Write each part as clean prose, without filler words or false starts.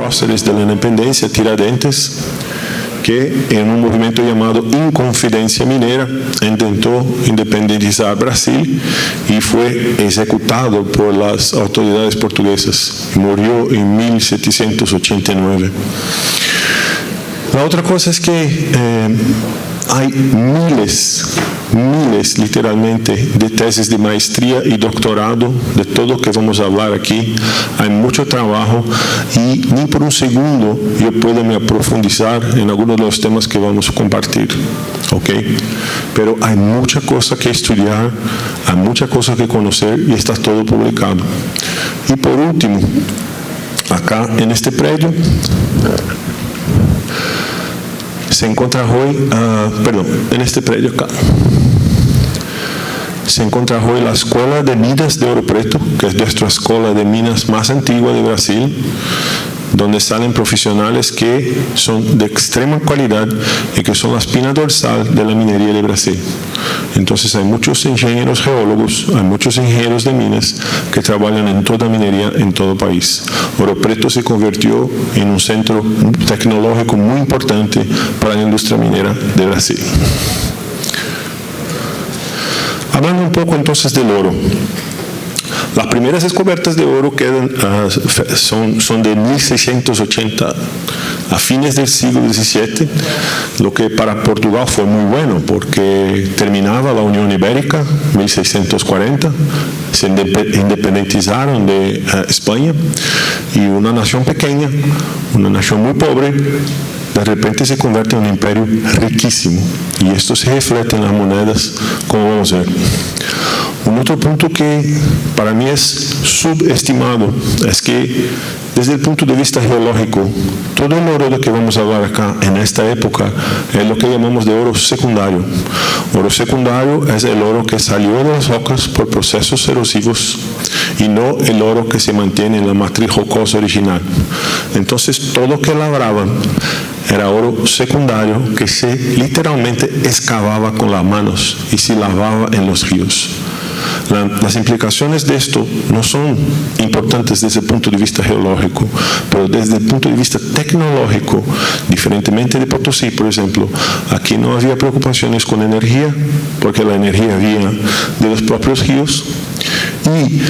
próceres de la independencia, Tiradentes, que en un movimiento llamado Inconfidencia Minera intentó independizar Brasil y fue ejecutado por las autoridades portuguesas. Murió en 1789. La otra cosa es que hay miles literalmente de tesis de maestría y doctorado de todo lo que vamos a hablar aquí. Hay mucho trabajo y ni por un segundo yo puedo me profundizar en algunos de los temas que vamos a compartir, ¿ok? Pero hay mucha cosa que estudiar, hay mucha cosa que conocer y está todo publicado. Y por último, acá en este predio se encuentra hoy, en este predio acá, se encuentra hoy la Escuela de Minas de Ouro Preto, que es nuestra escuela de minas más antigua de Brasil, donde salen profesionales que son de extrema calidad y que son la espina dorsal de la minería de Brasil. Entonces hay muchos ingenieros geólogos, hay muchos ingenieros de minas que trabajan en toda minería en todo el país. Ouro Preto se convirtió en un centro tecnológico muy importante para la industria minera de Brasil. Hablando un poco entonces del oro. Las primeras descubiertas de oro son de 1680 a fines del siglo XVII, lo que para Portugal fue muy bueno porque terminaba la Unión Ibérica, 1640, se independizaron de España y una nación pequeña, una nación muy pobre, de repente se convierte en un imperio riquísimo y esto se refleja en las monedas, como vamos a ver. Un otro punto que para mí es subestimado es que desde el punto de vista geológico, todo el oro de que vamos a hablar acá en esta época es lo que llamamos de oro secundario. Oro secundario es el oro que salió de las rocas por procesos erosivos y no el oro que se mantiene en la matriz rocosa original. Entonces todo lo que labraban era oro secundario que se literalmente excavaba con las manos y se lavaba en los ríos. Las implicaciones de esto no son importantes desde el punto de vista geológico, pero desde el punto de vista tecnológico, diferentemente de Potosí, por ejemplo, aquí no había preocupaciones con energía, porque la energía venía de los propios ríos, y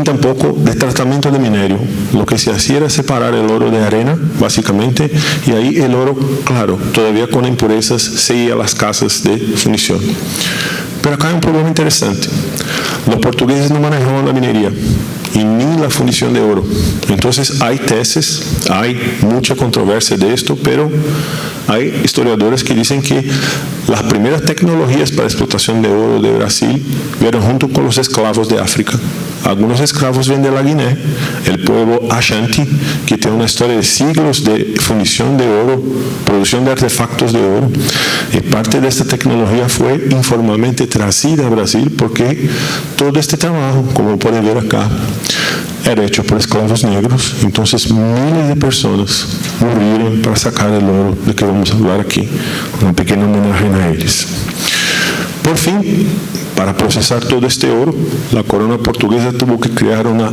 tampoco de tratamiento de minerio. Lo que se hacía era separar el oro de arena, básicamente, y ahí el oro, claro, todavía con impurezas, se iba a las casas de fundición. Pero acá hay un problema interesante. Los portugueses no manejaban la minería y ni la fundición de oro. Entonces hay tesis, hay mucha controversia de esto, pero hay historiadores que dicen que las primeras tecnologías para explotación de oro de Brasil vieron junto con los esclavos de África. Algunos esclavos vienen de la Guinea, el pueblo Ashanti, que tiene una historia de siglos de fundición de oro, producción de artefactos de oro. Y parte de esta tecnología fue informalmente trazida a Brasil porque todo este trabajo, como pueden ver acá, era hecho por esclavos negros. Entonces miles de personas murieron para sacar el oro de que vamos a hablar aquí, una pequeña homenaje a ellos. Por fin, para procesar todo este oro, la corona portuguesa tuvo que crear una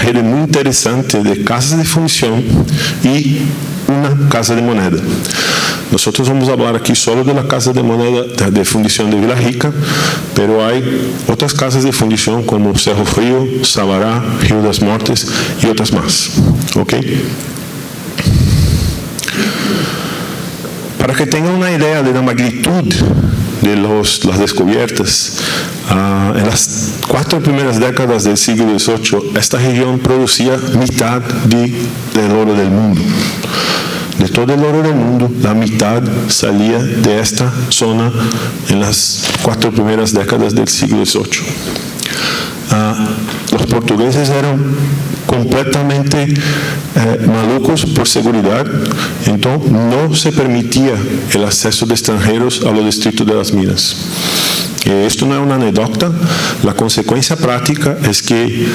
red muy interesante de casas de fundición y una casa de moneda. Nosotros vamos a hablar aquí solo de la casa de moneda de fundición de Vila Rica, pero hay otras casas de fundición como Cerro Frio, Sabará, Rio das Mortes y otras más. ¿Ok? Para que tengan una idea de la magnitud de las descubiertas, en las 4 primeras décadas del siglo XVIII, esta región producía mitad del oro del mundo. De todo el oro del mundo, la mitad salía de esta zona en las 4 primeras décadas del siglo XVIII. Los portugueses eran completamente malucos por seguridad, entonces no se permitía el acceso de extranjeros a los distritos de las minas. Esto no es una anécdota, la consecuencia práctica es que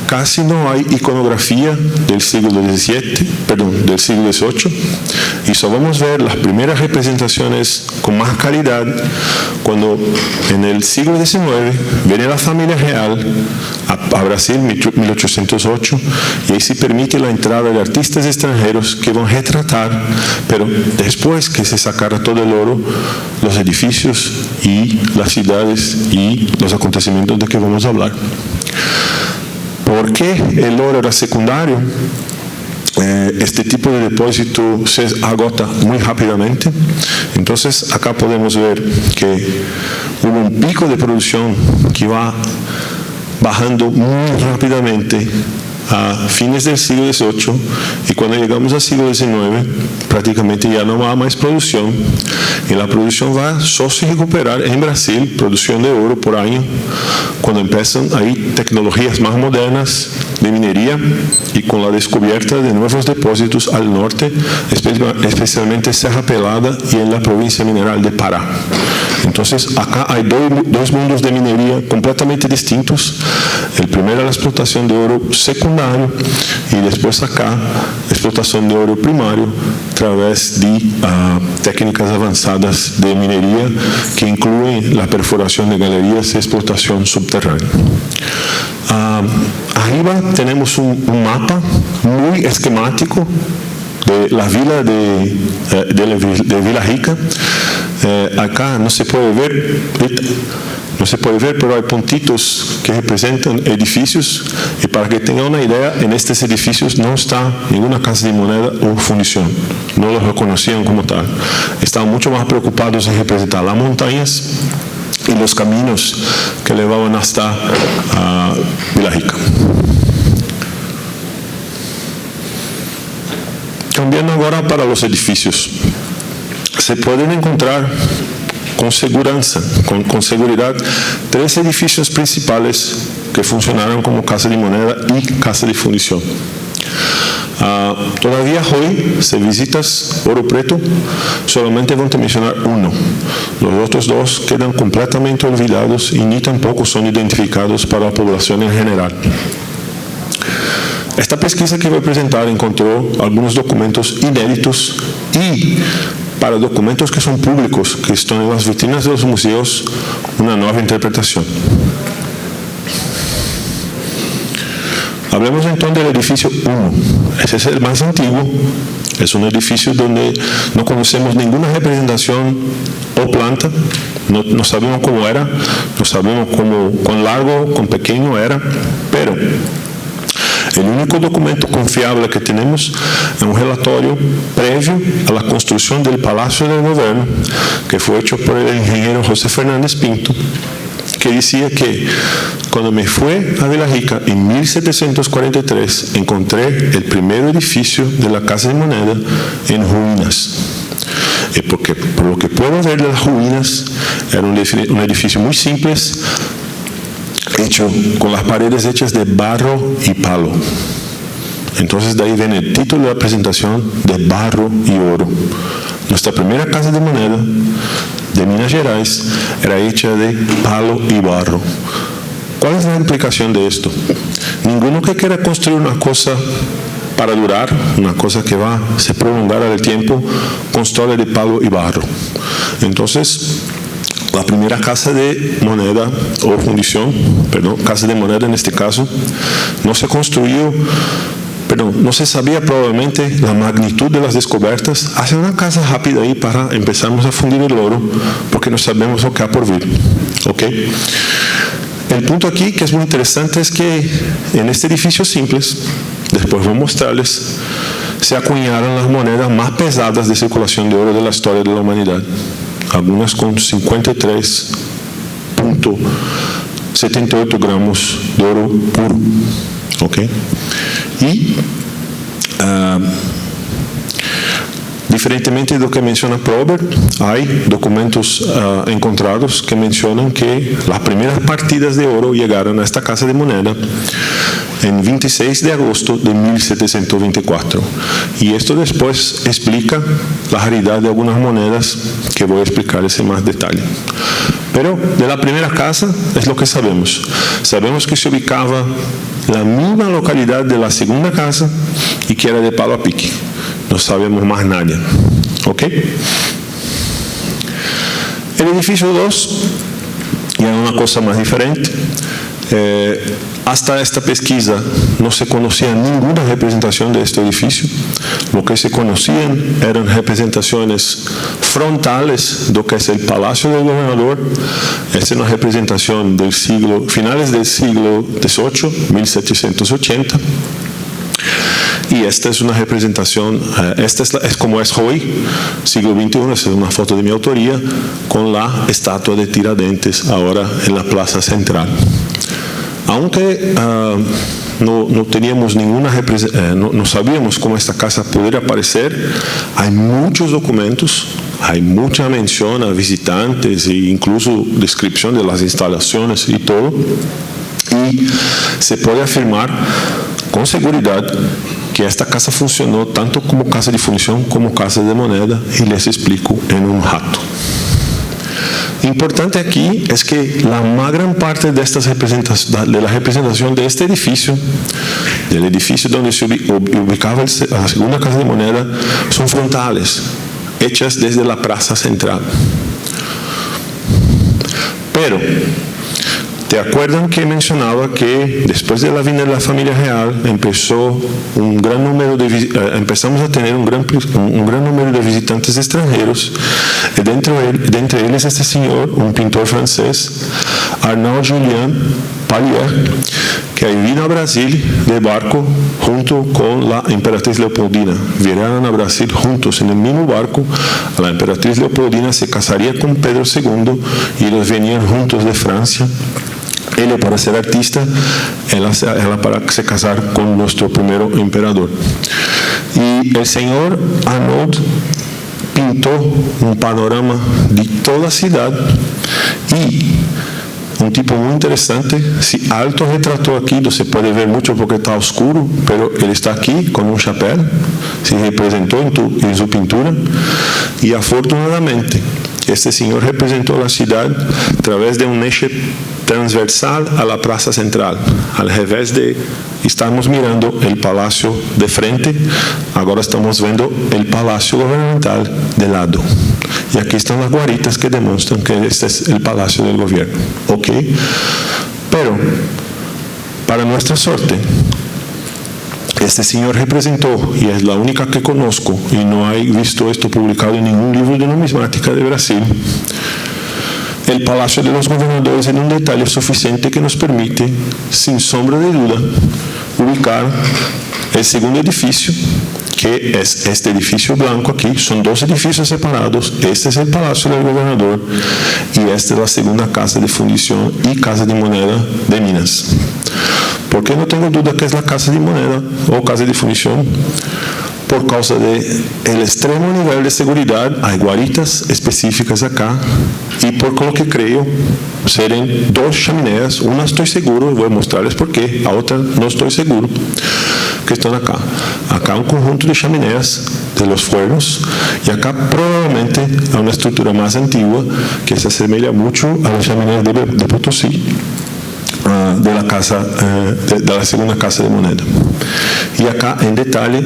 casi no hay iconografía del siglo XVIII, y solo vamos a ver las primeras representaciones con más calidad cuando en el siglo XIX viene la familia real a a Brasil, 1808, y ahí se permite la entrada de artistas extranjeros que van a retratar, pero después que se sacara todo el oro, los edificios y las ciudades y los acontecimientos de que vamos a hablar. ¿Por qué el oro era secundario? Este tipo de depósito se agota muy rápidamente. Entonces acá podemos ver que hubo un pico de producción que va bajando muy rápidamente a fines del siglo XVIII, y cuando llegamos al siglo XIX prácticamente ya no va más producción, y la producción va solo se recuperar en Brasil, producción de oro por año, cuando empiezan ahí tecnologías más modernas de minería y con la descubierta de nuevos depósitos al norte, especialmente Serra Pelada y en la provincia mineral de Pará. Entonces acá hay dos mundos de minería completamente distintos. El primero es la explotación de oro secundario, y después acá explotación de oro primario a través de técnicas avanzadas de minería que incluyen la perforación de galerías y explotación subterránea. Arriba tenemos un mapa muy esquemático de la vila de Vila Rica. Acá no se puede ver, pero hay puntitos que representan edificios, y para que tengan una idea, en estos edificios no está ninguna casa de moneda o fundición, no los reconocían como tal. Estaban mucho más preocupados en representar las montañas y los caminos que llevaban hasta Vila Rica. Cambiando ahora para los edificios, se pueden encontrar con seguridad 3 edificios principales que funcionaron como casa de moneda y casa de fundición. Todavía hoy, si visitas Ouro Preto, solamente van a mencionar uno. Los otros 2 quedan completamente olvidados y ni tampoco son identificados para la población en general. Esta pesquisa que voy a presentar encontró algunos documentos inéditos y, para documentos que son públicos, que están en las vitrinas de los museos, una nueva interpretación. Hablemos entonces del edificio 1. Ese es el más antiguo. Es un edificio donde no conocemos ninguna representación o planta. No sabemos cómo era, no sabemos cuán largo, cuán pequeño era, pero el único documento confiable que tenemos es un relatorio previo a la construcción del Palacio del Gobierno, que fue hecho por el ingeniero José Fernández Pinto, que decía que cuando me fui a Vila Rica en 1743 encontré el primer edificio de la Casa de Moneda en ruinas. Porque por lo que puedo ver de las ruinas, era un edificio muy simple, hecho con las paredes hechas de barro y palo. Entonces de ahí viene el título de la presentación, de barro y oro. Nuestra primera casa de moneda de Minas Gerais era hecha de palo y barro. ¿Cuál es la implicación de esto? Ninguno que quiera construir una cosa para durar, una cosa que va a se prolongar al tiempo, construye de palo y barro. Entonces, la primera casa de moneda o fundición, casa de moneda en este caso, no se construyó, no se sabía probablemente la magnitud de las descubiertas. Hacer una casa rápida ahí para empezarmos a fundir el oro, porque no sabemos lo que hay por vir. ¿Okay? El punto aquí que es muy interesante es que en este edificio simples, después voy a mostrarles, se acuñaron las monedas más pesadas de circulación de oro de la historia de la humanidad. Algunas con 53.78 gramos de oro puro. ¿Okay? Y diferentemente de lo que menciona Probert, hay documentos encontrados que mencionan que las primeras partidas de oro llegaron a esta casa de moneda en 26 de agosto de 1724. Y esto después explica la raridad de algunas monedas que voy a explicarles en más detalle. Pero de la primera casa es lo que sabemos. Sabemos que se ubicaba en la misma localidad de la segunda casa y que era de palo a pique. No sabemos más nada. ¿Ok? El edificio 2 ya es una cosa más diferente. Hasta esta pesquisa no se conocía ninguna representación de este edificio. Lo que se conocían eran representaciones frontales de lo que es el Palacio del Gobernador. Esta es una representación del finales del siglo XVIII, 1780. Y esta es una representación, esta es como es hoy, siglo XXI, esta es una foto de mi autoría, con la estatua de Tiradentes ahora en la plaza central. Aunque no teníamos ninguna no sabíamos cómo esta casa pudiera aparecer, hay muchos documentos, hay mucha mención a visitantes e incluso descripción de las instalaciones y todo, y se puede afirmar con seguridad que esta casa funcionó tanto como casa de fundición como casa de moneda, y les explico en un rato. Importante aquí es que la más gran parte de la representación de este edificio, del edificio donde se ubicaba la segunda casa de moneda, son frontales, hechas desde la plaza central. Pero ¿te acuerdan que mencionaba que después de la venida de la familia real empezamos a tener un gran número de visitantes extranjeros? Y de entre ellos este señor, un pintor francés, Arnaud Julien Pallier, que vino a Brasil de barco junto con la emperatriz Leopoldina. Viajaron a Brasil juntos en el mismo barco. La emperatriz Leopoldina se casaría con Pedro II y ellos venían juntos de Francia. Él para ser artista, ella para se casar con nuestro primero emperador. Y el señor Arnaud pintó un panorama de toda la ciudad, y un tipo muy interesante. Si alto retrató aquí, no se puede ver mucho porque está oscuro, pero él está aquí con un chapéu, se representó en su pintura, y afortunadamente este señor representó la ciudad a través de un eje transversal a la plaza central. Al revés de estamos mirando el palacio de frente, ahora estamos viendo el palacio gubernamental de lado. Y aquí están las guaritas que demuestran que este es el palacio del gobierno. ¿Ok? Pero, para nuestra suerte, este señor representó, y es la única que conozco, y no he visto esto publicado en ningún libro de numismática de Brasil, el Palacio de los Gobernadores en un detalle suficiente que nos permite, sin sombra de duda, ubicar el segundo edificio, que es este edificio blanco aquí. Son dos edificios separados. Este es el Palacio del Gobernador y esta es la segunda casa de fundición y casa de moneda de Minas. ¿Por qué no tengo duda que es la casa de moneda o casa de fundición? Por causa del extremo nivel de seguridad, hay guaritas específicas acá, y por lo que creo serán dos chaminadas. Una estoy seguro, voy a mostrarles por qué, a otra no estoy seguro, que están acá. Acá un conjunto de chaminadas de los fuegos, y acá probablemente hay una estructura más antigua que se asemeja mucho a las chaminadas de Potosí, de la casa, de la segunda casa de moneda. Y acá en detalle,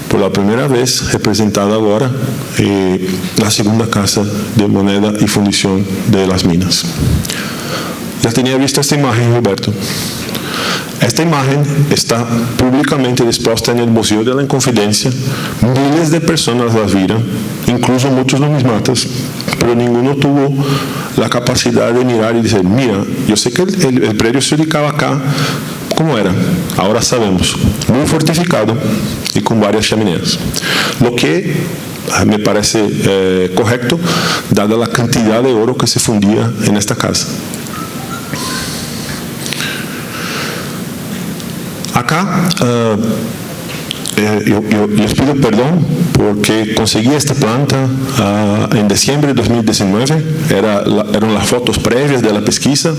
por la primera vez representada ahora, la segunda casa de moneda y fundición de las minas. Ya tenía visto esta imagen, Roberto. Esta imagen está públicamente expuesta en el Museo de la Inconfidencia. Miles de personas las vieron, incluso muchos numismatas, pero ninguno tuvo la capacidad de mirar y decir: mira, yo sé que el predio se ubicaba acá. ¿Cómo era? Ahora sabemos. Muy fortificado y con varias chaminadas. Lo que me parece correcto, dada la cantidad de oro que se fundía en esta casa. Acá, yo les pido perdón porque conseguí esta planta en diciembre de 2019. Eran las fotos previas de la pesquisa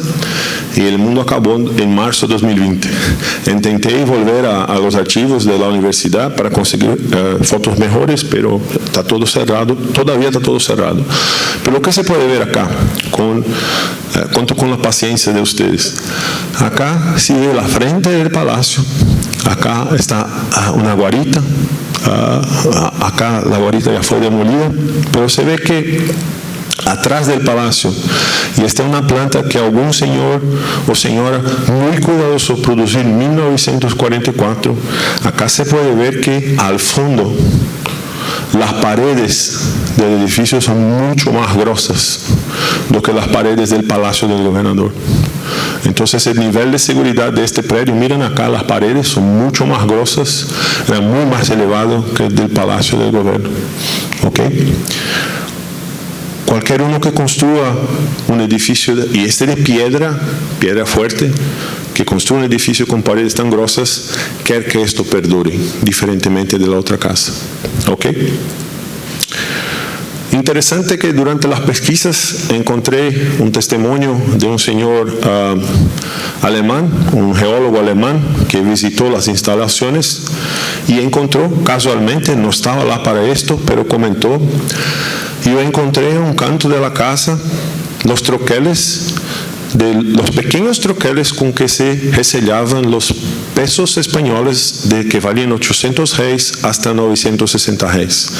y el mundo acabó en marzo de 2020. Intenté volver a los archivos de la universidad para conseguir fotos mejores, pero está todo cerrado, todavía está todo cerrado. Pero lo que se puede ver acá, cuento con la paciencia de ustedes. Acá sigue la frente del palacio. Acá está una guarita, acá la guarita ya fue demolida, pero se ve que atrás del palacio. Y esta es una planta que algún señor o señora muy cuidadoso produjo en 1944. Acá se puede ver que al fondo las paredes del edificio son mucho más gruesas do que las paredes del palacio del gobernador. Entonces el nivel de seguridad de este predio, miren acá, las paredes son mucho más gruesas, era muy más elevado que el del palacio del gobierno. ¿Ok? Cualquier uno que construya un edificio, y este de piedra fuerte, que construya un edificio con paredes tan gruesas, quiere que esto perdure, diferentemente de la otra casa. ¿Ok? Interesante que durante las pesquisas encontré un testimonio de un señor alemán, un geólogo alemán que visitó las instalaciones y encontró, casualmente, no estaba lá para esto, pero comentó: yo encontré en un canto de la casa los troqueles, los pequeños troqueles con que se resellaban los pesos españoles de que valían 800 reis hasta 960 reis.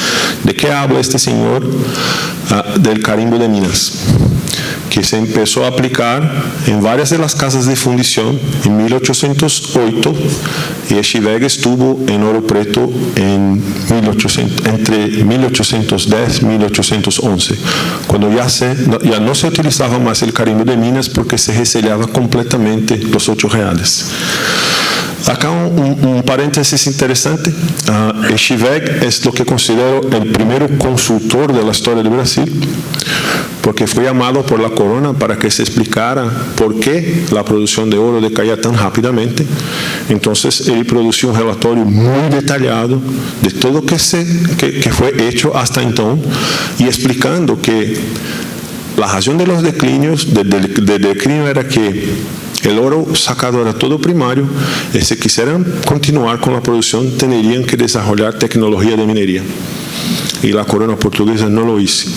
¿De qué habla este señor? Del carimbo de Minas, que se empezó a aplicar en varias de las casas de fundición en 1808, y Echeverri estuvo en Ouro Preto entre 1810 y 1811, cuando ya no se utilizaba más el carimbo de Minas porque se resellaba completamente los 8 reales. Acá un paréntesis interesante. Echeverri es lo que considero el primer consultor de la historia de Brasil, porque fue llamado por la corona para que se explicara por qué la producción de oro decaía tan rápidamente. Entonces él produjo un relatorio muy detallado de todo que fue hecho hasta entonces, y explicando que la razón de los declinios era que el oro sacado era todo primario, y si quisieran continuar con la producción tendrían que desarrollar tecnología de minería, y la corona portuguesa no lo hizo.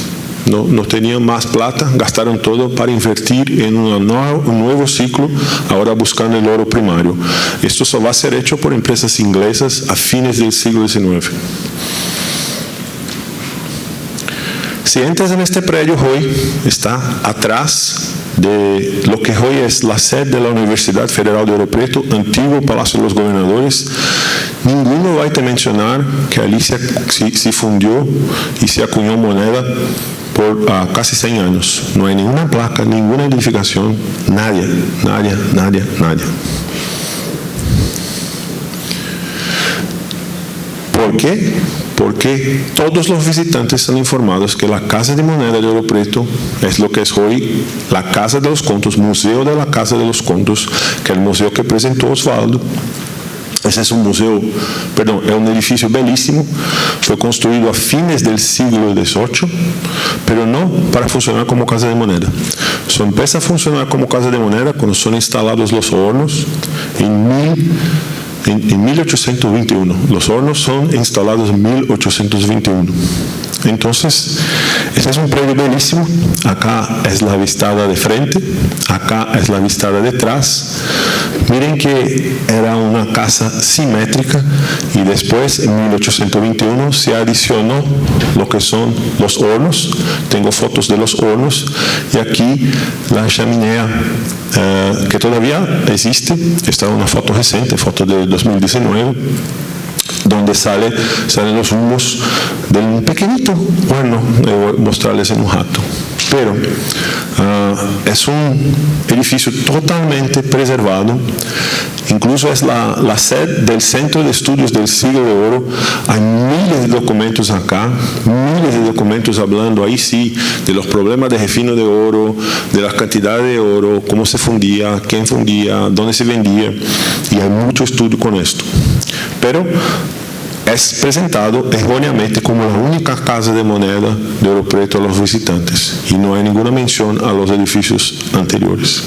No tenían más plata, gastaron todo para invertir en un nuevo ciclo, ahora buscando el oro primario. Esto solo va a ser hecho por empresas inglesas a fines del siglo XIX. Si entras en este predio hoy, está atrás de lo que hoy es la sede de la Universidad Federal de Ouro Preto, antiguo Palacio de los Gobernadores. Ninguno va a te mencionar que allí se fundió y se acuñó moneda por casi 100 años. No hay ninguna placa, ninguna edificación, nadie. ¿Por qué? Porque todos los visitantes son informados que la Casa de Moneda de Ouro Preto es lo que es hoy la Casa de los Contos, Museo de la Casa de los Contos, que es el museo que presentó Osvaldo. Ese es un museo, perdón, es un edificio bellísimo, fue construido a fines del siglo XVIII, pero no para funcionar como casa de moneda. Eso empieza a funcionar como casa de moneda cuando son instalados los hornos en 1821. Los hornos son instalados en 1821. Entonces, ese es un predio bellísimo. Acá es la vistada de frente, acá es la vistada detrás. Miren que era una casa simétrica, y después en 1821 se adicionó lo que son los hornos. Tengo fotos de los hornos, y aquí la chimenea que todavía existe. Esta es una foto reciente, foto de 2019, donde salen los humos de un pequeñito horno. Voy a mostrarles en un rato. Pero es un edificio totalmente preservado. Incluso es la sede del Centro de Estudios del Siglo de Oro. Hay miles de documentos acá, miles de documentos hablando ahí sí de los problemas de refino de oro, de la cantidad de oro, cómo se fundía, quién fundía, dónde se vendía, y hay mucho estudio con esto. Pero es presentado erróneamente como la única casa de moneda de Ouro Preto a los visitantes, y no hay ninguna mención a los edificios anteriores.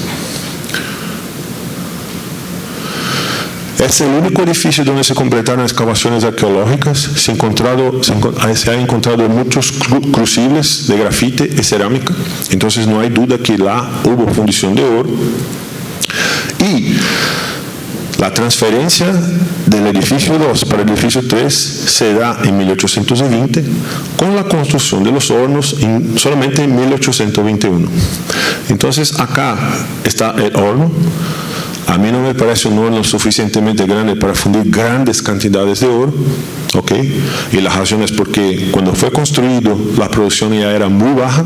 Es el único edificio donde se completaron excavaciones arqueológicas. Se ha encontrado muchos crucibles de grafite y cerámica, entonces no hay duda que lá hubo fundición de oro. Y la transferencia del edificio 2 para el edificio 3 se da en 1820, con la construcción de los hornos solamente en 1821. Entonces acá está el horno. A mí no me parece un horno suficientemente grande para fundir grandes cantidades de oro, ¿ok? Y la razón es porque cuando fue construido la producción ya era muy baja.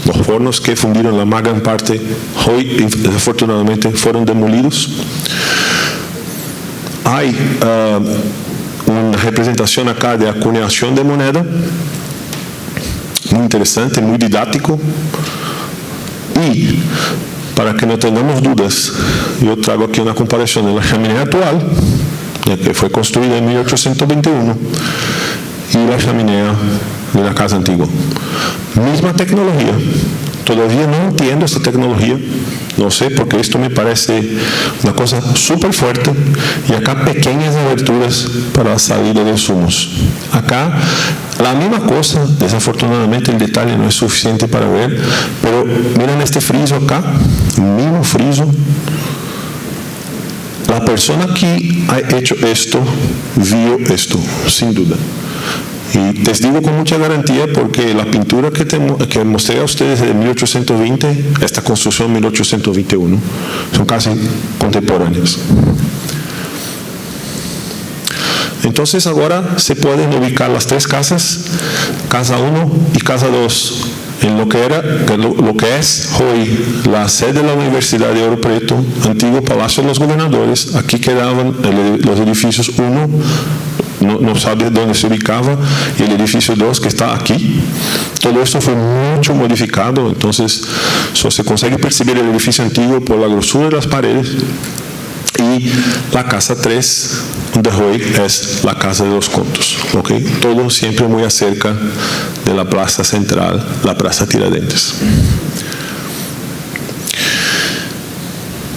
Los hornos que fundieron la más gran parte hoy desafortunadamente fueron demolidos. Hay una representación acá de acuñación de moneda, muy interesante, muy didáctico. Y para que no tengamos dudas, yo traigo aquí una comparación de la chimenea actual, que fue construida en 1821, y la chimenea de la casa antigua. Misma tecnología. Todavía no entiendo esta tecnología, no sé, porque esto me parece una cosa súper fuerte, y acá pequeñas aberturas para la salida de los humos. Acá la misma cosa, desafortunadamente el detalle no es suficiente para ver, pero miren este friso acá, mismo friso. La persona que ha hecho esto, vio esto, sin duda. Y te digo con mucha garantía porque la pintura que mostré a ustedes de 1820, esta construcción 1821, son casi contemporáneas. Entonces ahora se pueden ubicar las tres casas, casa 1 y casa 2, en lo que es hoy la sede de la Universidad de Ouro Preto, antiguo Palacio de los Gobernadores. Aquí quedaban los edificios 1, no sabe dónde se ubicaba, y el edificio 2 que está aquí. Todo esto fue mucho modificado, entonces solo se consigue percibir el edificio antiguo por la grosura de las paredes. Y la casa 3 de hoy es la casa de los Contos, ¿okay? Todo siempre muy cerca de la plaza central, la plaza Tiradentes.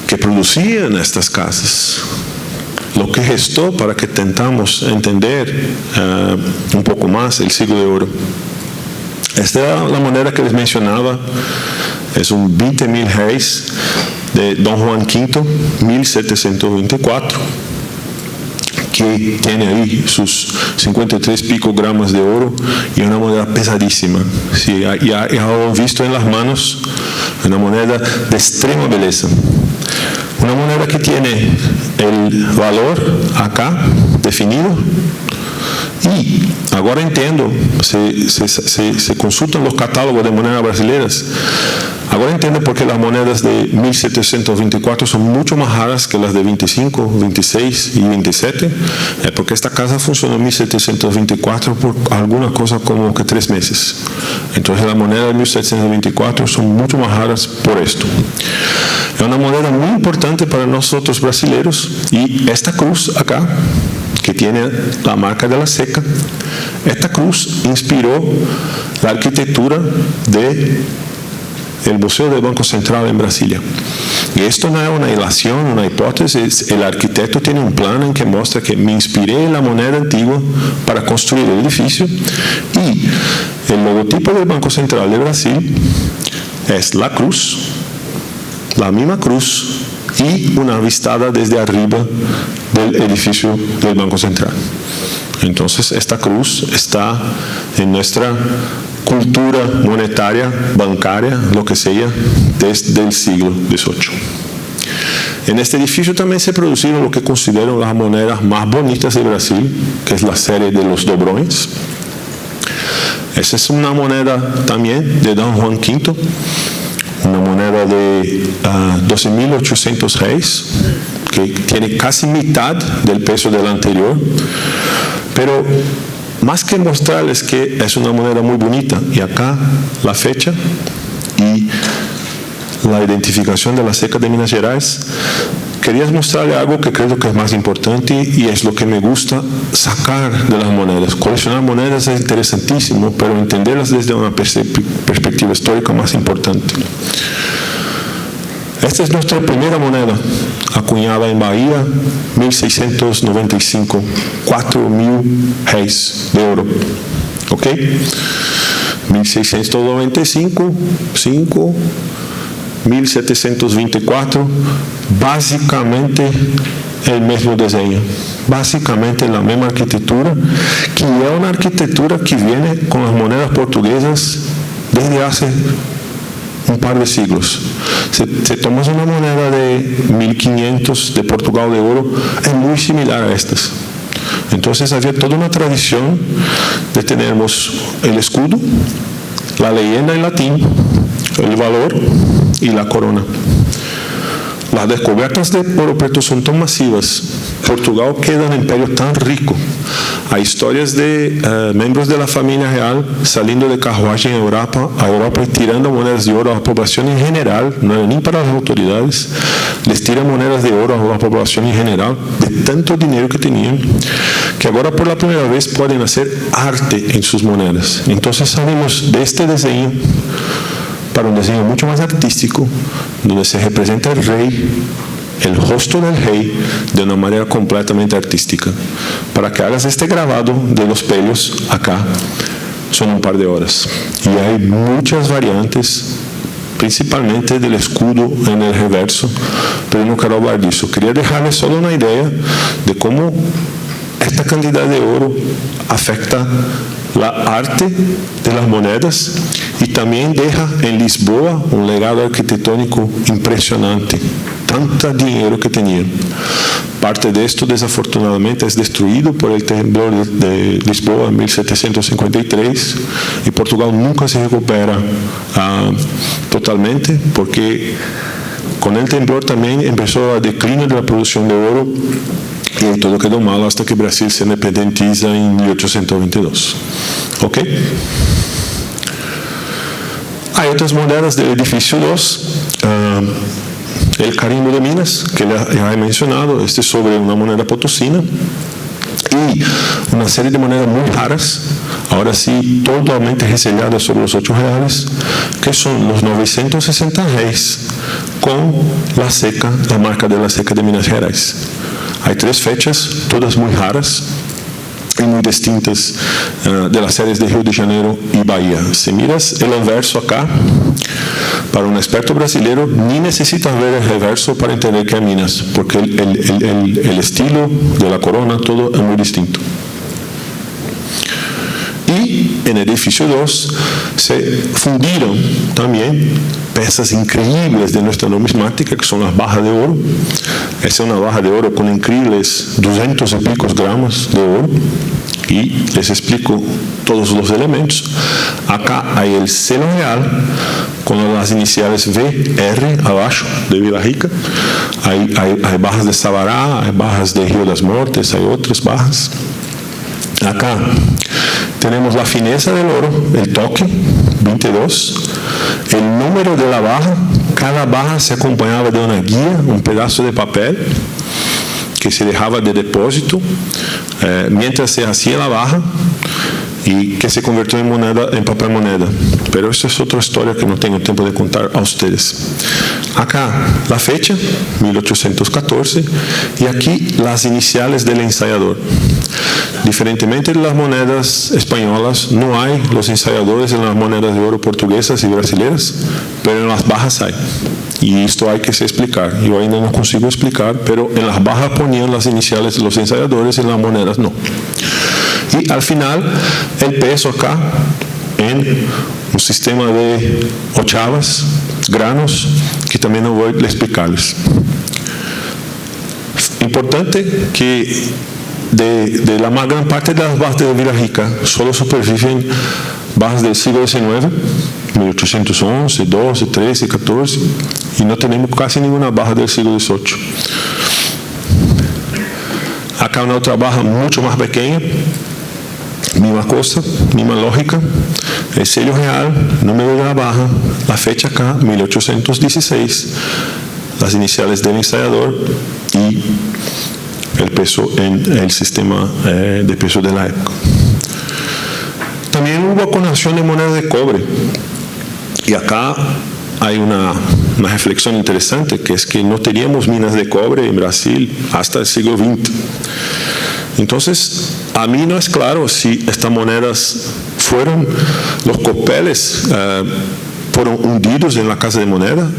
¿Qué producían estas casas? Lo que gestó para que tentamos entender un poco más el siglo de oro. Esta era la moneda que les mencionaba, es un 20.000 réis de Don Juan V, 1724, que tiene ahí sus 53 picogramos de oro y una moneda pesadísima. Sí, ya lo han visto en las manos, una moneda de extrema belleza. Una moneda que tiene el valor acá definido. Y ahora entiendo, se consultan los catálogos de monedas brasileñas. Ahora entiendo por qué las monedas de 1724 son mucho más raras que las de 25, 26 y 27. Porque esta casa funcionó en 1724 por alguna cosa como que 3 meses. Entonces las monedas de 1724 son mucho más raras por esto. Es una moneda muy importante para nosotros brasileños, y esta cruz acá, que tiene la marca de la seca, esta cruz inspiró la arquitectura del Museo del Banco Central en Brasilia. Y esto no es una ilación, una hipótesis. El arquitecto tiene un plan en que muestra que me inspiré en la moneda antigua para construir el edificio, y el logotipo del Banco Central de Brasil es la cruz, la misma cruz, y una vistada desde arriba del edificio del Banco Central. Entonces esta cruz está en nuestra cultura monetaria, bancaria, lo que sea, desde el siglo XVIII. En este edificio también se produjeron lo que considero las monedas más bonitas de Brasil, que es la serie de los dobrões. Esa es una moneda también de Don Juan V, una moneda de 12.800 réis, que tiene casi mitad del peso de la anterior, pero más que mostrarles que es una moneda muy bonita, y acá la fecha y la identificación de la seca de Minas Gerais, quería mostrarle algo que creo que es más importante, y es lo que me gusta sacar de las monedas. Coleccionar monedas es interesantísimo, pero entenderlas desde una perspectiva histórica más importante. Esta es nuestra primera moneda, acuñada en Bahía, 1695, 4.000 réis de oro. ¿Ok? 1695, 5, 1724, básicamente el mismo diseño, básicamente la misma arquitectura, que es una arquitectura que viene con las monedas portuguesas desde hace un par de siglos. Si tomas una moneda de 1500 de Portugal de oro, es muy similar a estas. Entonces había toda una tradición de tenermos el escudo, la leyenda en latín, el valor y la corona. Las descubiertas de oro preto son tan masivas. Portugal queda un imperio tan rico. Hay historias de miembros de la familia real saliendo de carruaje en Europa y tirando monedas de oro a la población en general, no era ni para las autoridades, les tiran monedas de oro a la población en general, de tanto dinero que tenían, que ahora por la primera vez pueden hacer arte en sus monedas. Entonces salimos de este diseño para un diseño mucho más artístico, donde se representa el rey, el rostro del rey, de una manera completamente artística. Para que hagas este grabado de los pelos acá, son un par de horas. Y hay muchas variantes, principalmente del escudo en el reverso, pero no quiero hablar de eso. Quería dejarles solo una idea de cómo esta cantidad de oro afecta la arte de las monedas y también deja en Lisboa un legado arquitectónico impresionante. Tanto dinero que tenían. Parte de esto, desafortunadamente, es destruido por el temblor de Lisboa en 1753 y Portugal nunca se recupera totalmente, porque con el temblor también empezó el declínio de la producción de oro y todo quedó mal hasta que Brasil se independiza en 1822. ¿Ok? Hay otras monedas del edificio 2. El carimbo de Minas, que ya he mencionado, este es sobre una moneda potosina, y una serie de monedas muy raras, ahora sí totalmente reselladas sobre los 8 reales, que son los 960 reis con la seca, la marca de la seca de Minas Gerais. Hay 3 fechas, todas muy raras y muy distintas de las series de Río de Janeiro y Bahía. Si miras el anverso acá, para un experto brasileño, ni necesitas ver el reverso para entender que es Minas, porque el estilo de la corona, todo es muy distinto. Y en el edificio 2 se fundieron también piezas increíbles de nuestra numismática, que son las barras de oro. Esta es una barra de oro con increíbles 200 y pico gramos de oro. Y les explico todos los elementos. Acá hay el selo real con las iniciales VR abajo de Vila Rica. Hay barras de Sabará, hay barras de Río das Mortes, hay otras barras. Acá tenemos la fineza del oro, el toque, 22. El número de la barra, cada barra se acompañaba de una guía, un pedazo de papel que se dejaba de depósito mientras se hacía la barra y que se convirtió en moneda, en papel moneda. Pero eso es otra historia que no tengo tiempo de contar a ustedes. Acá la fecha, 1814, y aquí las iniciales del ensayador. Diferentemente de las monedas españolas, no hay los ensayadores en las monedas de oro portuguesas y brasileñas, pero en las barras hay. Y esto hay que se explicar. Yo ainda no consigo explicar, pero en las barras ponían las iniciales de los ensayadores y en las monedas no. Y al final, el peso acá en un sistema de ochavas, granos, que también no voy a explicarles. Importante que de la más gran parte de las barras de Vila Rica solo superviven barras del siglo XIX, 1811, 12, 13, 14, y no tenemos casi ninguna barra del siglo XVIII. Acá una otra barra mucho más pequeña, misma cosa, misma lógica, el sello real, número de la barra, la fecha acá, 1816, las iniciales del ensayador y el peso en el sistema de peso de la época. También hubo acuñación de monedas de cobre. Y acá hay una reflexión interesante, que es que no teníamos minas de cobre en Brasil hasta el siglo XX. Entonces, a mí no es claro si estas monedas fueron los copeles fueron hundidos en la casa de moneda.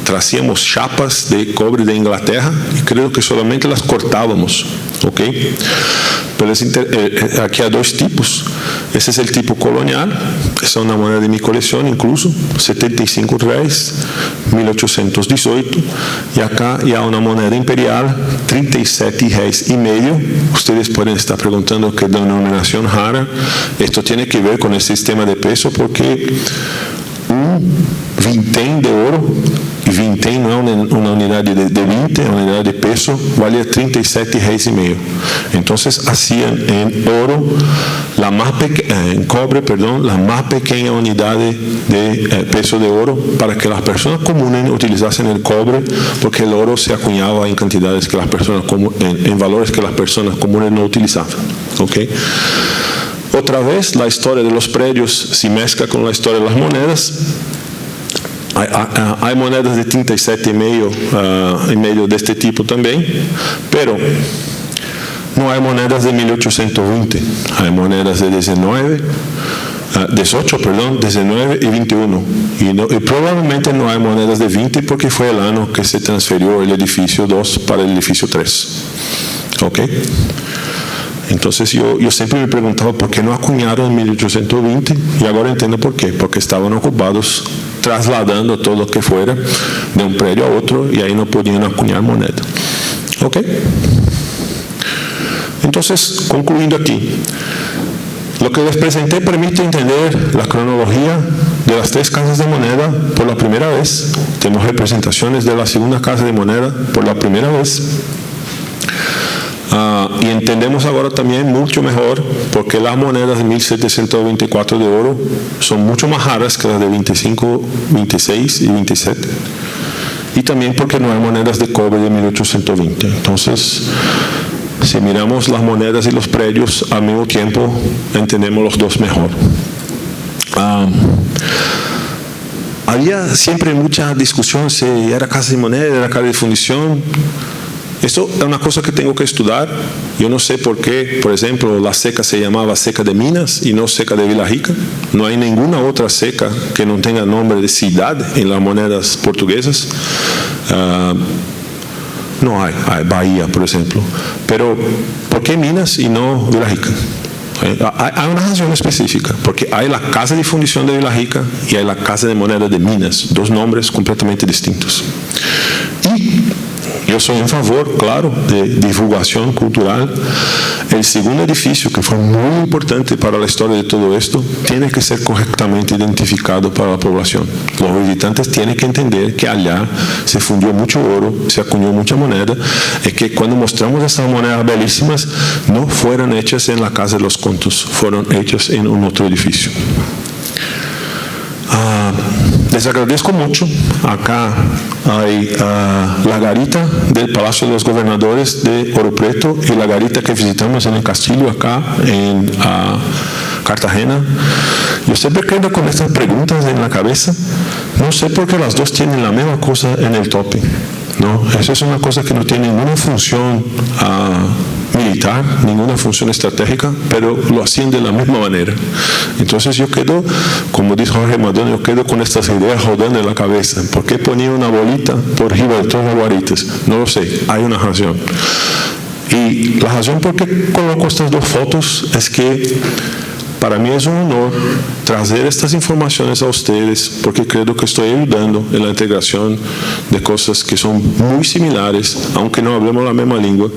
Tracíamos chapas de cobre de Inglaterra y creo que solamente las cortábamos, ¿ok? Pero aquí hay dos tipos. Ese es el tipo colonial, esa es una moneda de mi colección incluso, 75 reais, 1818. Y acá ya una moneda imperial, 37 reais y medio. Ustedes pueden estar preguntando qué denominación rara. Esto tiene que ver con el sistema de peso porque un vintém de oro, y vintém no es una unidad de 20, es una unidad de peso, valía 37 reais y medio. Entonces hacían en oro, en cobre, perdón, la más pequeña unidad de peso de oro para que las personas comunes utilizasen el cobre, porque el oro se acuñaba en cantidades que las personas en valores que las personas comunes no utilizaban. ¿Okay? Otra vez, la historia de los predios se mezcla con la historia de las monedas. Hay monedas de 37 y medio de este tipo también, pero no hay monedas de 1820, hay monedas de 19 y 21, y probablemente no hay monedas de 20 porque fue el año que se transfirió el edificio 2 para el edificio 3. ¿Ok? Entonces yo siempre me preguntaba por qué no acuñaron en 1820 y ahora entiendo por qué, porque estaban ocupados trasladando todo lo que fuera de un predio a otro y ahí no podían acuñar moneda. ¿Ok? Entonces, concluyendo aquí, lo que les presenté permite entender la cronología de las tres casas de moneda por la primera vez. Tenemos representaciones de la segunda casa de moneda por la primera vez. Y entendemos ahora también mucho mejor porque las monedas de 1724 de oro son mucho más raras que las de 25, 26 y 27. Y también porque no hay monedas de cobre de 1820. Entonces, si miramos las monedas y los predios al mismo tiempo, entendemos los dos mejor. Había siempre mucha discusión si era casa de moneda, era casa de fundición. Esto es una cosa que tengo que estudiar. Yo no sé por qué, por ejemplo, la seca se llamaba seca de Minas y no seca de Vila Rica. No hay ninguna otra seca que no tenga nombre de ciudad en las monedas portuguesas. No hay Bahía, por ejemplo. Pero, ¿por qué Minas y no Vila Rica? Hay una razón específica, porque hay la casa de fundición de Vila Rica y hay la casa de moneda de Minas, dos nombres completamente distintos. Y yo soy en favor, claro, de divulgación cultural. El segundo edificio, que fue muy importante para la historia de todo esto, tiene que ser correctamente identificado para la población. Los visitantes tienen que entender que allá se fundió mucho oro, se acuñó mucha moneda, y que cuando mostramos esas monedas belísimas, no fueron hechas en la Casa de los Contos, fueron hechas en un otro edificio. Les agradezco mucho. Acá hay la garita del Palacio de los Gobernadores de Ouro Preto y la garita que visitamos en el castillo acá en Cartagena. Yo siempre quedo con estas preguntas en la cabeza. No sé por qué las dos tienen la misma cosa en el tope. ¿No? Eso es una cosa que no tiene ninguna función militar, ninguna función estratégica, pero lo hacían de la misma manera. Entonces yo quedo, como dijo Jorge Madonna, yo quedo con estas ideas rodando en la cabeza. ¿Por qué ponía una bolita por arriba de todas las guaritas? No lo sé, hay una razón. Y la razón por qué coloco estas dos fotos es que para mí es un honor traer estas informaciones a ustedes porque creo que estoy ayudando en la integración de cosas que son muy similares, aunque no hablemos la misma lengua,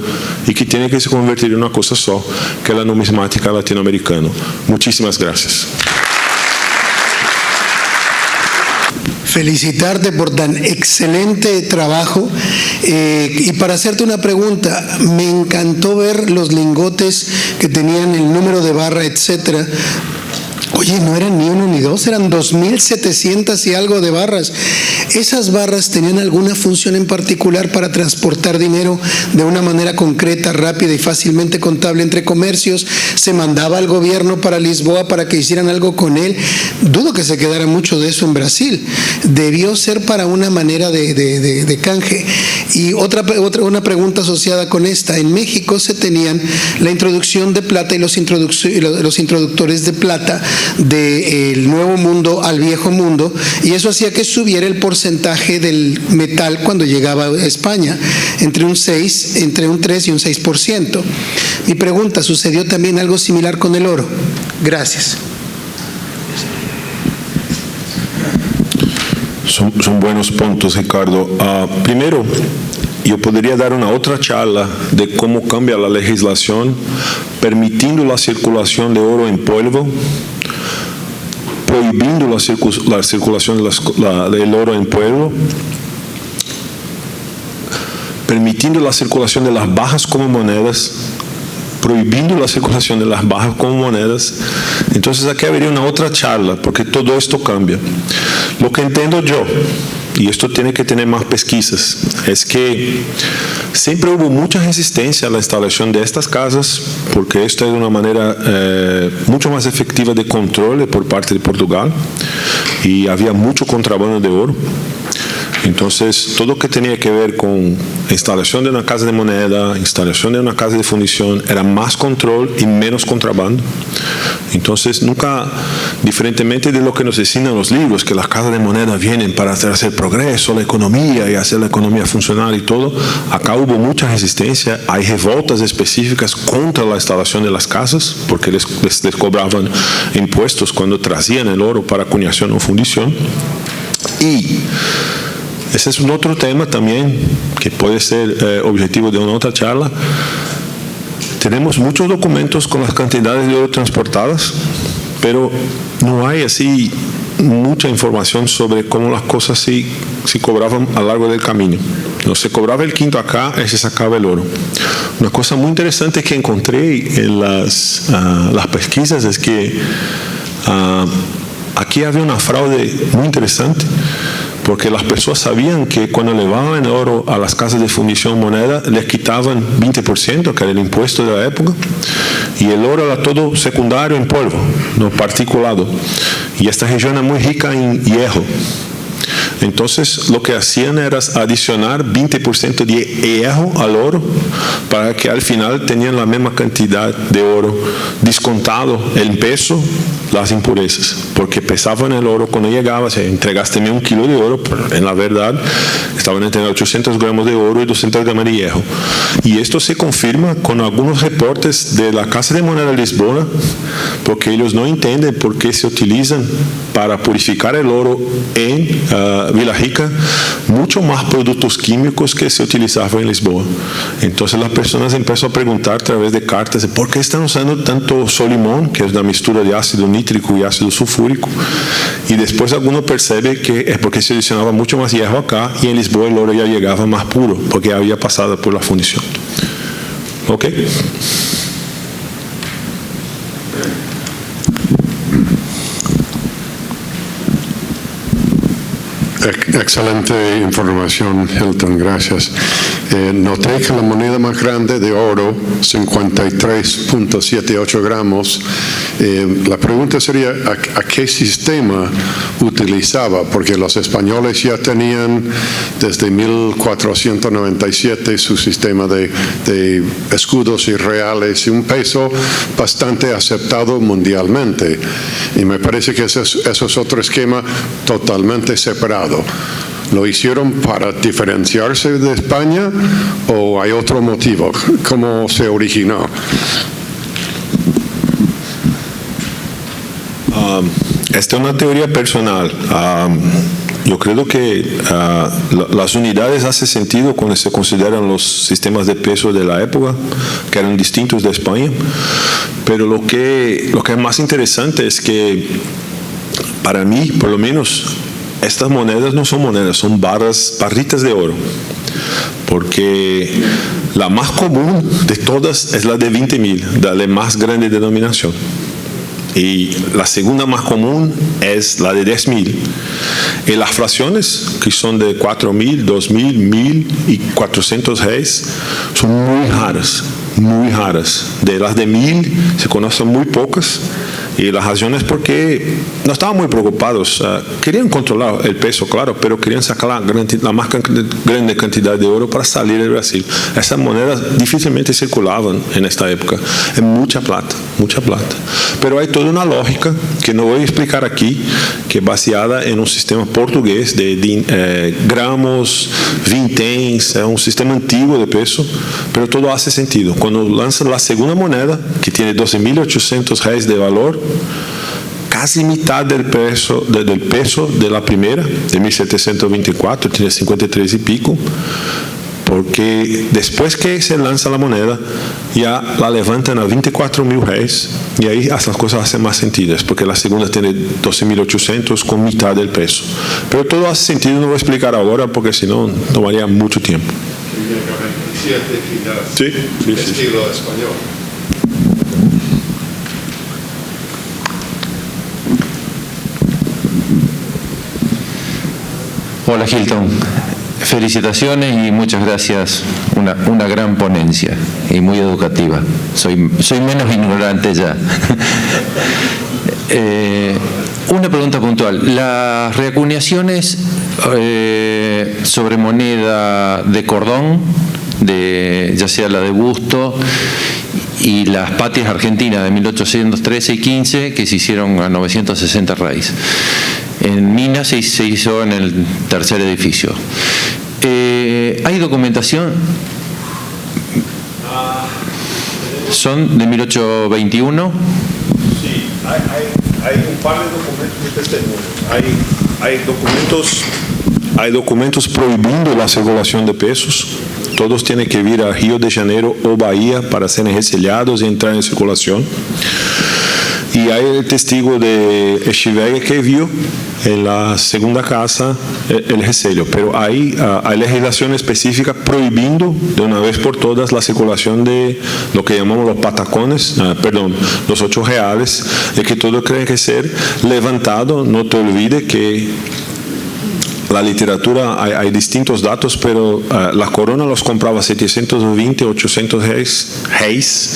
y que tienen que se convertir en una cosa só, que es la numismática latinoamericana. Muchísimas gracias. Felicitarte por tan excelente trabajo y para hacerte una pregunta, me encantó ver los lingotes que tenían el número de barra, etcétera. Oye, no eran ni uno ni dos, eran 2.700 y algo de barras. ¿Esas barras tenían alguna función en particular para transportar dinero de una manera concreta, rápida y fácilmente contable entre comercios? ¿Se mandaba al gobierno para Lisboa para que hicieran algo con él? Dudo que se quedara mucho de eso en Brasil. Debió ser para una manera de canje. Y una pregunta asociada con esta. En México se tenían la introducción de plata y los introductores de plata del Nuevo Mundo al Viejo Mundo, y eso hacía que subiera el porcentaje del metal cuando llegaba a España, entre un 3 y un 6%. Mi pregunta, ¿sucedió también algo similar con el oro? Gracias. Son buenos puntos, Ricardo. Primero, yo podría dar una otra charla de cómo cambia la legislación permitiendo la circulación de oro en polvo, prohibiendo la circulación del oro en polvo, permitiendo la circulación de las bajas como monedas, prohibiendo la circulación de las bajas como monedas. Entonces aquí habría una otra charla, porque todo esto cambia. Lo que entiendo yo, y esto tiene que tener más pesquisas, es que siempre hubo mucha resistencia a la instalación de estas casas, porque esta es una manera mucho más efectiva de control por parte de Portugal, y había mucho contrabando de oro. Entonces, todo lo que tenía que ver con instalación de una casa de moneda, instalación de una casa de fundición, era más control y menos contrabando. Entonces, nunca, diferentemente de lo que nos enseñan los libros, que las casas de moneda vienen para hacer progreso, la economía y hacer la economía funcionar y todo, acá hubo mucha resistencia. Hay revoltas específicas contra la instalación de las casas, porque les cobraban impuestos cuando trazían el oro para acuñación o fundición. Y ese es un otro tema también que puede ser objetivo de una otra charla. Tenemos muchos documentos con las cantidades de oro transportadas, pero no hay así mucha información sobre cómo las cosas se cobraban a lo largo del camino. No se cobraba el quinto acá y se sacaba el oro. Una cosa muy interesante que encontré en las pesquisas es que aquí había una fraude muy interesante, porque las personas sabían que cuando llevaban el oro a las casas de fundición moneda, les quitaban 20%, que era el impuesto de la época, y el oro era todo secundario en polvo, no particulado. Y esta región es muy rica en hierro. Entonces, lo que hacían era adicionar 20% de hierro al oro para que al final tenían la misma cantidad de oro, descontado el peso, las impurezas, porque pesaban el oro cuando llegaba, si entregaste 1 kilo de oro, pero en la verdad estaban entre 800 gramos de oro y 200 gramos de hierro. Y esto se confirma con algunos reportes de la Casa de Moneda de Lisboa, porque ellos no entienden por qué se utilizan para purificar el oro en Vila Rica mucho más productos químicos que se utilizaban en Lisboa. Entonces las personas empiezan a preguntar a través de cartas por qué están usando tanto solimón, que es una mixtura de ácido nítrico y ácido sulfúrico, y después alguno percibe que es porque se adicionaba mucho más hierro acá, y en Lisboa el oro ya llegaba más puro porque había pasado por la fundición. ¿Ok? Excelente información, Hilton, gracias. Noté que la moneda más grande de oro, 53.78 gramos, la pregunta sería, ¿a qué sistema utilizaba? Porque los españoles ya tenían desde 1497 su sistema de escudos y reales, y un peso bastante aceptado mundialmente. Y me parece que eso es otro esquema totalmente separado. ¿Lo hicieron para diferenciarse de España o hay otro motivo? ¿Cómo se originó? Esta es una teoría personal. Yo creo que las unidades hacen sentido cuando se consideran los sistemas de peso de la época, que eran distintos de España. Pero lo que es más interesante es que, para mí, por lo menos, estas monedas no son monedas, son barritas de oro, porque la más común de todas es la de 20.000, la de más grande denominación, y la segunda más común es la de 10.000, y las fracciones, que son de 4.000, 2.000, 1.000 y 400 reais, son muy raras. De las de 1.000 se conocen muy pocas, Y la razón es porque no estaban muy preocupados. Querían controlar el peso, claro, pero querían sacar la más grande cantidad de oro para salir del Brasil. Esas monedas difícilmente circulaban en esta época. Es mucha plata, mucha plata. Pero hay toda una lógica que no voy a explicar aquí, que es baseada en un sistema portugués de gramos, vinténs, es un sistema antiguo de peso, pero todo hace sentido. Cuando lanzan la segunda moneda, que tiene 12.800 reais de valor, casi mitad del peso de la primera, de 1724, tiene 53 y pico, porque después que se lanza la moneda, ya la levantan a 24.000 reais, y ahí las cosas hacen más sentido, porque la segunda tiene 12.800 con mitad del peso. Pero todo hace sentido, no voy a explicar ahora, porque si no, tomaría mucho tiempo. Sí, estilo español. Hola Hilton, felicitaciones y muchas gracias, una gran ponencia y muy educativa. Soy menos ignorante ya. Una pregunta puntual, las reacuñaciones sobre moneda de cordón, ya sea la de Busto y las patrias argentinas de 1813 y 15 que se hicieron a 960 reais. En Minas se hizo en el tercer edificio. ¿Hay documentación? ¿Son de 1821? Sí, hay un par de documentos de testimonio. Hay documentos prohibiendo la circulación de pesos. Todos tienen que ir a Río de Janeiro o Bahía para ser resellados y entrar en circulación. Y hay el testigo de Echeverría que vio en la segunda casa el resello, pero hay legislación específica prohibiendo de una vez por todas la circulación de lo que llamamos los patacones, los 8 reales, y que todo tiene que ser levantado. No te olvides que la literatura, hay distintos datos, pero la corona los compraba 720, 800 reais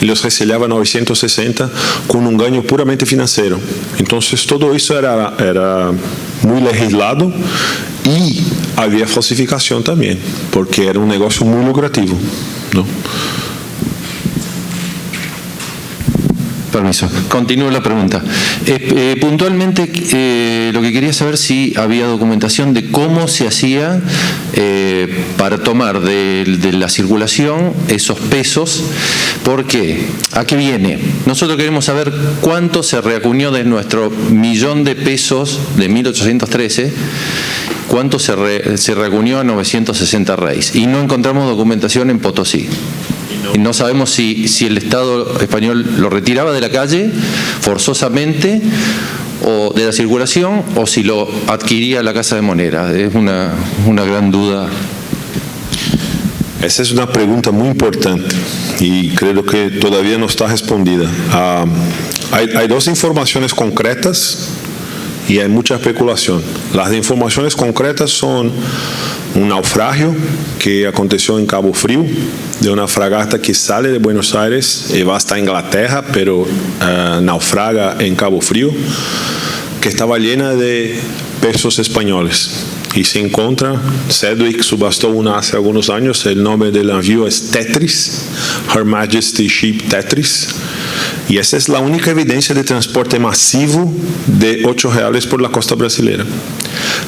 y los resellaba 960 con un gaño puramente financiero. Entonces todo eso era muy legislado y había falsificación también, porque era un negocio muy lucrativo, ¿no? Permiso. Continúo la pregunta. Puntualmente, lo que quería saber si había documentación de cómo se hacía para tomar de la circulación esos pesos. ¿Por qué? ¿A qué viene? Nosotros queremos saber cuánto se reacuñó de nuestro 1.000.000 de pesos de 1813, cuánto se reacuñó a 960 reais. Y no encontramos documentación en Potosí. Y no sabemos si el Estado español lo retiraba de la calle forzosamente o de la circulación, o si lo adquiría la Casa de Moneda. Es una gran duda. Esa es una pregunta muy importante y creo que todavía no está respondida. Hay dos informaciones concretas y hay mucha especulación. Las informaciones concretas son un naufragio que aconteció en Cabo Frío, de una fragata que sale de Buenos Aires y va hasta Inglaterra, pero naufraga en Cabo Frío, que estaba llena de pesos españoles. Y se encuentra, Sedgwick subastó una hace algunos años, el nombre del navío es Tetris, Her Majesty Ship Tetris, y esa es la única evidencia de transporte masivo de 8 reales por la costa brasileña.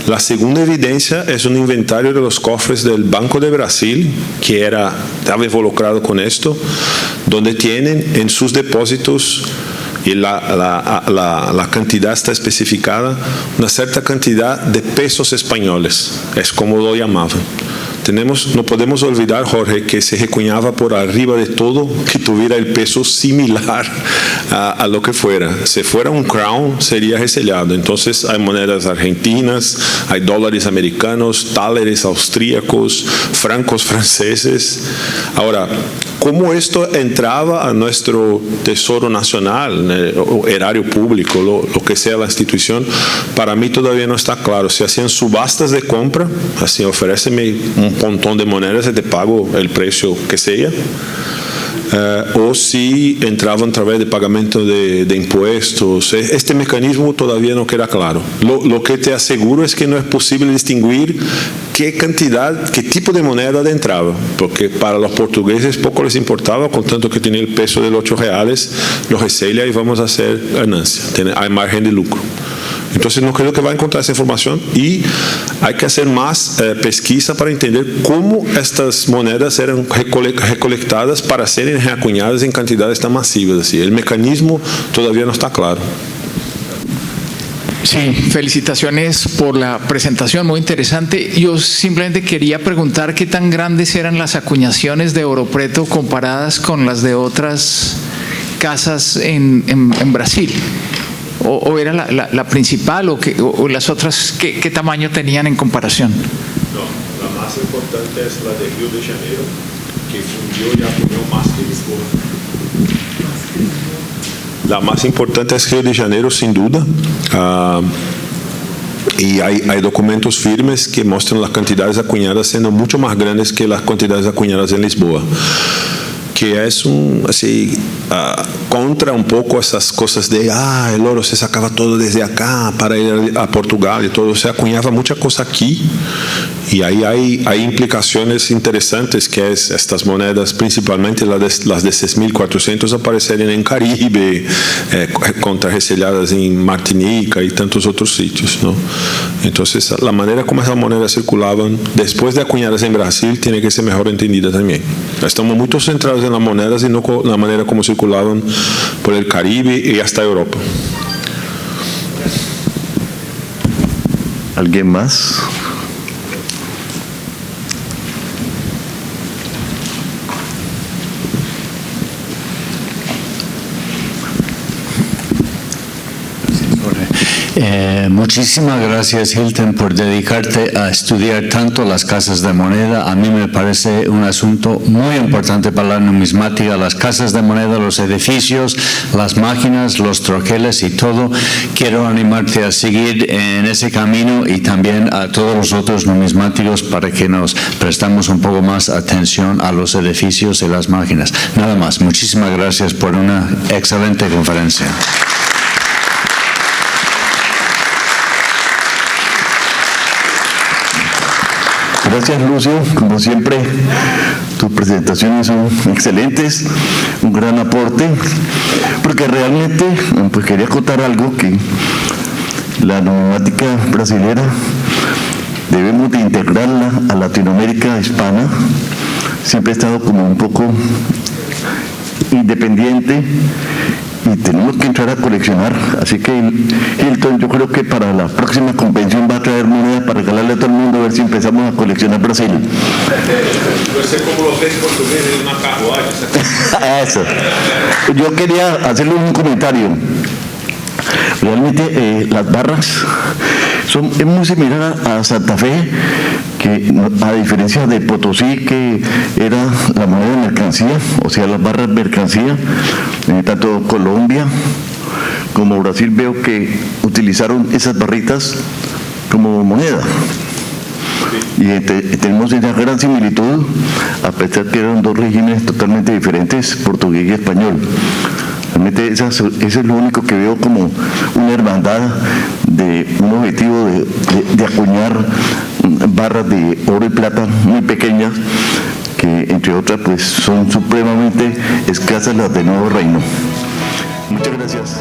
La segunda evidencia es un inventario de los cofres del Banco de Brasil, que estaba involucrado con esto, donde tienen en sus depósitos, y la cantidad está especificada, una cierta cantidad de pesos españoles, es como lo llamaban. No podemos olvidar, Jorge, que se recuñaba por arriba de todo que tuviera el peso similar a lo que fuera. Si fuera un crown, sería resellado. Entonces hay monedas argentinas, hay dólares americanos, dólares austríacos, francos franceses. Ahora, ¿cómo esto entraba a nuestro tesoro nacional, erario público, lo que sea la institución? Para mí todavía no está claro. Se hacían subastas de compra, así, ofréceme un montón de monedas y te pago el precio que sea. o si entraban a través de pagamento de impuestos. Este mecanismo todavía no queda claro. Lo que te aseguro es que no es posible distinguir qué cantidad, qué tipo de moneda entraba, porque para los portugueses poco les importaba, con tanto que tenía el peso de los 8 reales, los receles ahí vamos a hacer ganancia, hay margen de lucro. Entonces no creo que va a encontrar esa información y hay que hacer más pesquisa para entender cómo estas monedas eran recolectadas para serem reacuñadas en cantidades tan masivas. Así, el mecanismo todavía no está claro. Sí, felicitaciones por la presentación, muy interesante. Yo simplemente quería preguntar qué tan grandes eran las acuñaciones de Ouro Preto comparadas con las de otras casas en Brasil. ¿O era la principal o las otras, qué tamaño tenían en comparación? No, la más importante es la de Río de Janeiro, que fundió y acuñó más que Lisboa. La más importante es Río de Janeiro, sin duda. Y hay documentos firmes que muestran las cantidades acuñadas siendo mucho más grandes que las cantidades acuñadas en Lisboa. Que es contra un poco esas cosas de el oro se sacaba todo desde acá para ir a Portugal y todo, se acuñaba mucha cosa aquí y ahí hay implicaciones interesantes, que es estas monedas, principalmente las de 6.400 aparecerem en Caribe, contrarrecelladas en Martinica y tantos otros sitios, ¿no? Entonces la manera como esas monedas circulaban después de acuñadas en Brasil tiene que ser mejor entendida también. Estamos muy centrados en las monedas y no con la manera como circulaban por el Caribe y hasta Europa. ¿Alguien más? Muchísimas gracias, Hilton, por dedicarte a estudiar tanto las casas de moneda. A mí me parece un asunto muy importante para la numismática, las casas de moneda, los edificios, las máquinas, los troqueles y todo. Quiero animarte a seguir en ese camino y también a todos los otros numismáticos para que nos prestamos un poco más atención a los edificios y las máquinas. Nada más, muchísimas gracias por una excelente conferencia. Gracias, Lucio. Como siempre, tus presentaciones son excelentes, un gran aporte, porque realmente pues quería contar algo, que la numismática brasilera debemos de integrarla a Latinoamérica hispana. Siempre ha estado como un poco independiente y tenemos que entrar a coleccionar. Así que Hilton, yo creo que para la próxima convención va a traer moneda para regalarle a todo el mundo, a ver si empezamos a coleccionar Brasil. Yo sé cómo lo ves portugués en una carruaje. Eso. Yo quería hacerle un comentario. Realmente las barras es muy similar a Santa Fe, que a diferencia de Potosí, que era la moneda de mercancía, o sea, las barras mercancía, tanto Colombia como Brasil veo que utilizaron esas barritas como moneda. Y tenemos esa gran similitud, a pesar que eran dos regímenes totalmente diferentes, portugués y español. Realmente eso es lo único que veo como una hermandad de un objetivo de acuñar barras de oro y plata muy pequeñas, que entre otras pues son supremamente escasas las de Nuevo Reino. Muchas gracias.